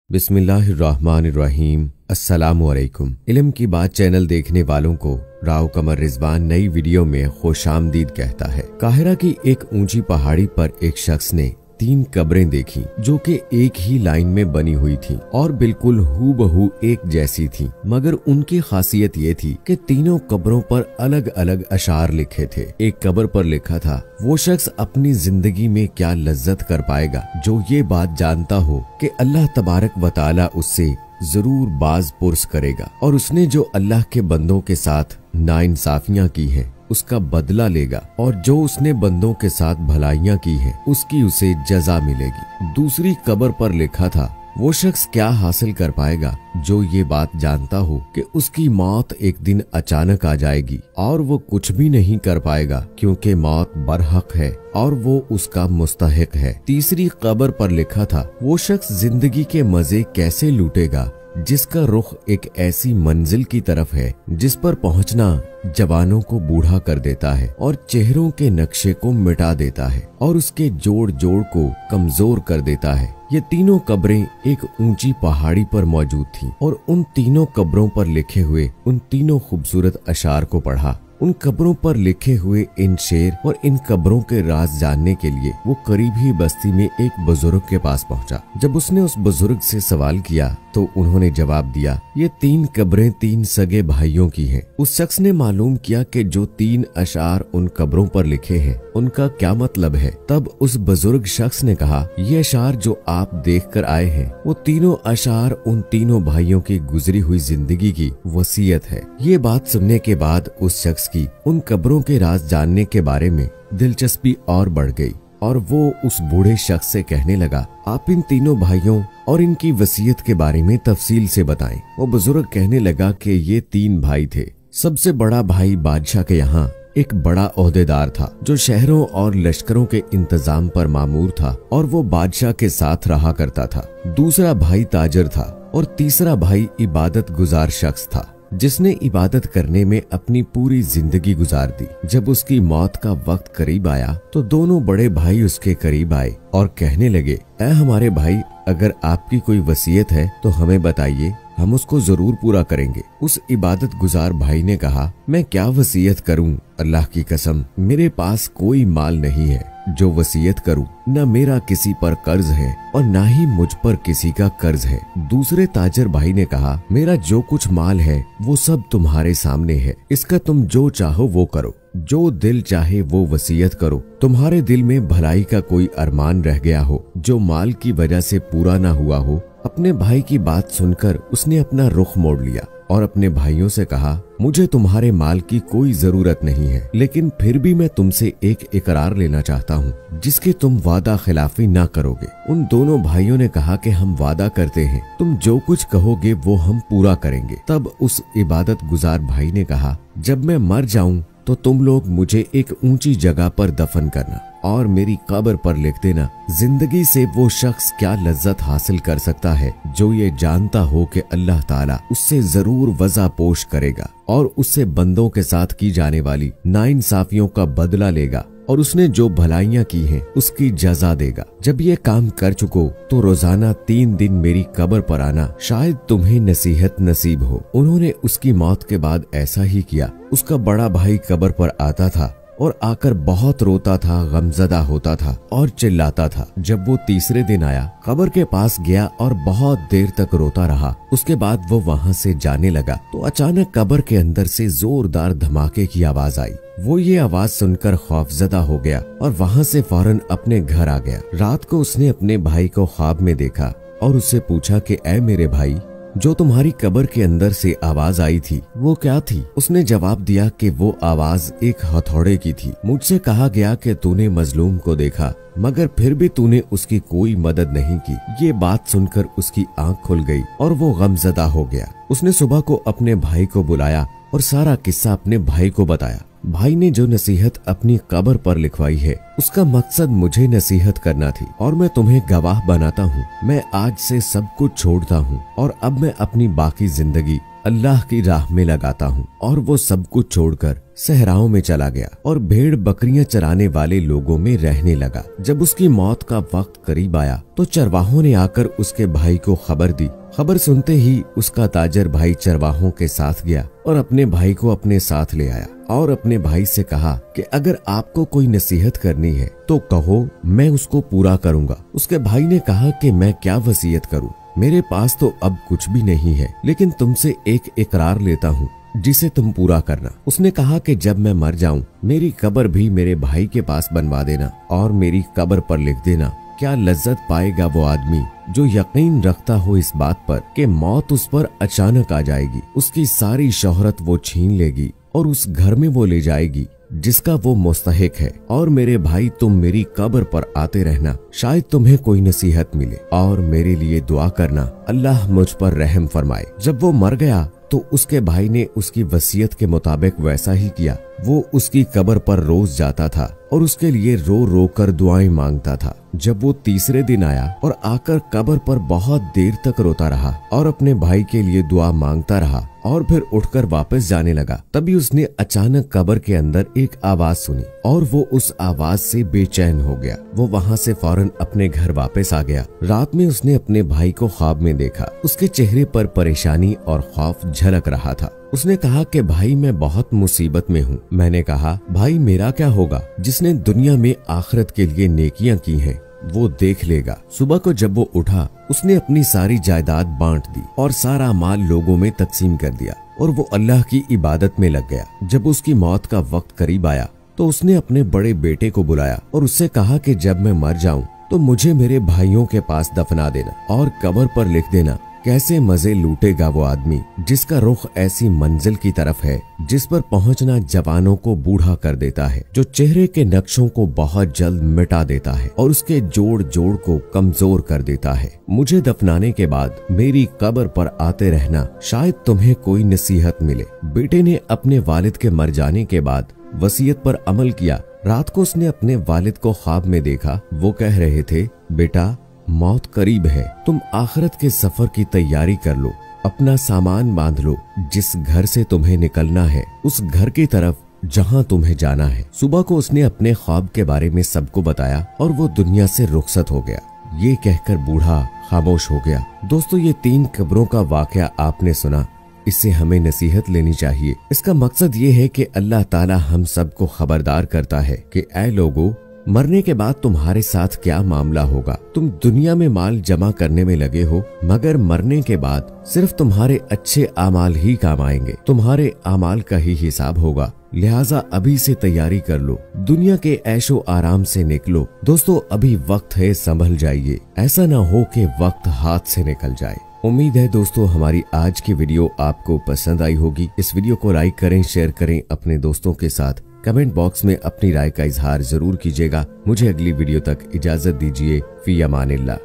बिस्मिल्लाहिर्रहमानिर्रहीम। अस्सलामुअलैकुम। इल्म की बात चैनल देखने वालों को राव कमर रिजवान नई वीडियो में खुशामदीद कहता है। काहिरा की एक ऊंची पहाड़ी पर एक शख्स ने 3 कब्रें देखी जो कि एक ही लाइन में बनी हुई थीं और बिल्कुल हूबहू एक जैसी थीं, मगर उनकी खासियत ये थी कि तीनों कब्रों पर अलग अलग अशार लिखे थे। एक कब्र पर लिखा था, वो शख्स अपनी जिंदगी में क्या लज्जत कर पाएगा जो ये बात जानता हो कि अल्लाह तबारक व तआला उससे जरूर बाज पुरस करेगा और उसने जो अल्लाह के बंदों के साथ नाइंसाफियां की हैं उसका बदला लेगा और जो उसने बंदों के साथ भलाइयां की हैं उसकी उसे जजा मिलेगी। दूसरी कब्र पर लिखा था, वो शख्स क्या हासिल कर पाएगा जो ये बात जानता हो कि उसकी मौत एक दिन अचानक आ जाएगी और वो कुछ भी नहीं कर पाएगा क्योंकि मौत बरहक है और वो उसका मुस्तहिक है। तीसरी कब्र पर लिखा था, वो शख्स जिंदगी के मजे कैसे लूटेगा जिसका रुख एक ऐसी मंजिल की तरफ है जिस पर पहुंचना जवानों को बूढ़ा कर देता है और चेहरों के नक्शे को मिटा देता है और उसके जोड़ जोड़ को कमजोर कर देता है। ये तीनों कब्रें एक ऊंची पहाड़ी पर मौजूद थीं और उन तीनों कब्रों पर लिखे हुए उन तीनों खूबसूरत अशार को पढ़ा। उन कब्रों पर लिखे हुए इन शेर और इन कब्रों के राज जानने के लिए वो करीब ही बस्ती में एक बुजुर्ग के पास पहुंचा। जब उसने उस बुजुर्ग से सवाल किया तो उन्होंने जवाब दिया, ये 3 कब्रें 3 सगे भाइयों की हैं। उस शख्स ने मालूम किया कि जो 3 अशार उन कब्रों पर लिखे हैं उनका क्या मतलब है। तब उस बुजुर्ग शख्स ने कहा, ये अशार जो आप देख कर आए हैं वो तीनों अशार उन तीनों भाइयों की गुजरी हुई जिंदगी की वसीयत है। ये बात सुनने के बाद उस शख्स की उन कब्रों के राज जानने के बारे में दिलचस्पी और बढ़ गई और वो उस बूढ़े शख्स से कहने लगा, आप इन तीनों भाइयों और इनकी वसीयत के बारे में तफसील से बताएं। वो बुजुर्ग कहने लगा कि ये 3 भाई थे। सबसे बड़ा भाई बादशाह के यहाँ एक बड़ा ओहदेदार था जो शहरों और लश्करों के इंतजाम पर मामूर था और वो बादशाह के साथ रहा करता था। दूसरा भाई ताजर था और तीसरा भाई इबादत गुजार शख्स था जिसने इबादत करने में अपनी पूरी जिंदगी गुजार दी। जब उसकी मौत का वक्त करीब आया तो दोनों बड़े भाई उसके करीब आए और कहने लगे, ऐ हमारे भाई, अगर आपकी कोई वसीयत है तो हमें बताइए, हम उसको जरूर पूरा करेंगे। उस इबादत गुजार भाई ने कहा, मैं क्या वसीयत करूं, अल्लाह की कसम मेरे पास कोई माल नहीं है जो वसीयत करूं, न मेरा किसी पर कर्ज है और न ही मुझ पर किसी का कर्ज है। दूसरे ताजर भाई ने कहा, मेरा जो कुछ माल है वो सब तुम्हारे सामने है, इसका तुम जो चाहो वो करो, जो दिल चाहे वो वसीयत करो। तुम्हारे दिल में भलाई का कोई अरमान रह गया हो जो माल की वजह से पूरा ना हुआ हो। अपने भाई की बात सुनकर उसने अपना रुख मोड़ लिया और अपने भाइयों से कहा, मुझे तुम्हारे माल की कोई जरूरत नहीं है, लेकिन फिर भी मैं तुमसे एक इकरार लेना चाहता हूँ जिसके तुम वादा खिलाफी ना करोगे। उन दोनों भाइयों ने कहा कि हम वादा करते हैं, तुम जो कुछ कहोगे वो हम पूरा करेंगे। तब उस इबादत गुजार भाई ने कहा, जब मैं मर जाऊं तो तुम लोग मुझे एक ऊंची जगह पर दफन करना और मेरी कब्र पर लिख देना, जिंदगी से वो शख्स क्या लज्जत हासिल कर सकता है जो ये जानता हो कि अल्लाह ताला उससे जरूर वज़ा पोश करेगा और उससे बंदों के साथ की जाने वाली नाइंसाफियों का बदला लेगा और उसने जो भलाइयां की हैं उसकी जजा देगा। जब ये काम कर चुको तो रोजाना 3 दिन मेरी कब्र पर आना, शायद तुम्हें नसीहत नसीब हो। उन्होंने उसकी मौत के बाद ऐसा ही किया। उसका बड़ा भाई कब्र पर आता था और आकर बहुत रोता था, गमजदा होता था और चिल्लाता था। जब वो तीसरे दिन आया, कब्र के पास गया और बहुत देर तक रोता रहा। उसके बाद वो वहाँ से जाने लगा तो अचानक कब्र के अंदर से जोरदार धमाके की आवाज आई। वो ये आवाज सुनकर खौफजदा हो गया और वहाँ से फौरन अपने घर आ गया। रात को उसने अपने भाई को ख्वाब में देखा और उससे पूछा कि ऐ मेरे भाई, जो तुम्हारी कब्र के अंदर से आवाज आई थी वो क्या थी? उसने जवाब दिया कि वो आवाज एक हथौड़े की थी। मुझसे कहा गया कि तूने मजलूम को देखा मगर फिर भी तूने उसकी कोई मदद नहीं की। ये बात सुनकर उसकी आंख खुल गई और वो गमजदा हो गया। उसने सुबह को अपने भाई को बुलाया और सारा किस्सा अपने भाई को बताया। भाई ने जो नसीहत अपनी कब्र पर लिखवाई है उसका मकसद मुझे नसीहत करना थी और मैं तुम्हें गवाह बनाता हूँ। मैं आज से सब कुछ छोड़ता हूँ और अब मैं अपनी बाकी जिंदगी अल्लाह की राह में लगाता हूँ। और वो सब कुछ छोड़कर सहराओं में चला गया और भेड़ बकरियां चराने वाले लोगों में रहने लगा। जब उसकी मौत का वक्त करीब आया तो चरवाहों ने आकर उसके भाई को खबर दी। खबर सुनते ही उसका ताजर भाई चरवाहों के साथ गया और अपने भाई को अपने साथ ले आया और अपने भाई से कहा कि अगर आपको कोई नसीहत करनी है तो कहो, मैं उसको पूरा करूंगा। उसके भाई ने कहा कि मैं क्या वसीयत करूं, मेरे पास तो अब कुछ भी नहीं है, लेकिन तुमसे एक इकरार लेता हूँ जिसे तुम पूरा करना। उसने कहा कि जब मैं मर जाऊं मेरी कब्र भी मेरे भाई के पास बनवा देना और मेरी कब्र पर लिख देना, क्या लज्जत पाएगा वो आदमी जो यकीन रखता हो इस बात पर कि मौत उस पर अचानक आ जाएगी, उसकी सारी शोहरत वो छीन लेगी और उस घर में वो ले जाएगी जिसका वो मुस्तहिक है। और मेरे भाई, तुम मेरी कब्र पर आते रहना, शायद तुम्हें कोई नसीहत मिले और मेरे लिए दुआ करना, अल्लाह मुझ पर रहम फरमाए। जब वो मर गया तो उसके भाई ने उसकी वसीयत के मुताबिक वैसा ही किया। वो उसकी कब्र पर रोज जाता था और उसके लिए रो रो कर दुआएं मांगता था। जब वो तीसरे दिन आया और आकर कब्र पर बहुत देर तक रोता रहा और अपने भाई के लिए दुआ मांगता रहा और फिर उठकर वापस जाने लगा, तभी उसने अचानक कब्र के अंदर एक आवाज सुनी और वो उस आवाज से बेचैन हो गया। वो वहाँ से फौरन अपने घर वापस आ गया। रात में उसने अपने भाई को ख्वाब में देखा। उसके चेहरे पर परेशानी और खौफ झलक रहा था। उसने कहा कि भाई, मैं बहुत मुसीबत में हूँ। मैंने कहा, भाई मेरा क्या होगा, जिसने दुनिया में आखिरत के लिए नेकियां की हैं वो देख लेगा। सुबह को जब वो उठा उसने अपनी सारी जायदाद बांट दी और सारा माल लोगों में तकसीम कर दिया और वो अल्लाह की इबादत में लग गया। जब उसकी मौत का वक्त करीब आया तो उसने अपने बड़े बेटे को बुलाया और उससे कहा कि जब मैं मर जाऊं तो मुझे मेरे भाइयों के पास दफना देना और कब्र पर लिख देना, कैसे मजे लूटेगा वो आदमी जिसका रुख ऐसी मंजिल की तरफ है जिस पर पहुंचना जवानों को बूढ़ा कर देता है, जो चेहरे के नक्शों को बहुत जल्द मिटा देता है और उसके जोड़ जोड़ को कमजोर कर देता है। मुझे दफनाने के बाद मेरी कब्र पर आते रहना, शायद तुम्हें कोई नसीहत मिले। बेटे ने अपने वालिद के मर जाने के बाद वसीयत पर अमल किया। रात को उसने अपने वालिद को ख्वाब में देखा। वो कह रहे थे, बेटा मौत करीब है, तुम आखिरत के सफर की तैयारी कर लो, अपना सामान बांध लो, जिस घर से तुम्हें निकलना है उस घर की तरफ जहां तुम्हें जाना है। सुबह को उसने अपने ख्वाब के बारे में सबको बताया और वो दुनिया से रुखसत हो गया। ये कहकर बूढ़ा खामोश हो गया। दोस्तों, ये 3 कब्रों का वाकया आपने सुना, इससे हमें नसीहत लेनी चाहिए। इसका मकसद ये है कि अल्लाह ताला हम सबको खबरदार करता है कि ऐ लोगों, मरने के बाद तुम्हारे साथ क्या मामला होगा। तुम दुनिया में माल जमा करने में लगे हो, मगर मरने के बाद सिर्फ तुम्हारे अच्छे आमाल ही काम आएंगे, तुम्हारे आमाल का ही हिसाब होगा। लिहाजा अभी से तैयारी कर लो, दुनिया के ऐशो आराम से निकलो। दोस्तों, अभी वक्त है, संभल जाइए, ऐसा ना हो कि वक्त हाथ से निकल जाए। उम्मीद है दोस्तों हमारी आज की वीडियो आपको पसंद आई होगी। इस वीडियो को लाइक करें, शेयर करें अपने दोस्तों के साथ। कमेंट बॉक्स में अपनी राय का इजहार जरूर कीजिएगा। मुझे अगली वीडियो तक इजाजत दीजिए। फी अमानिल्लाह।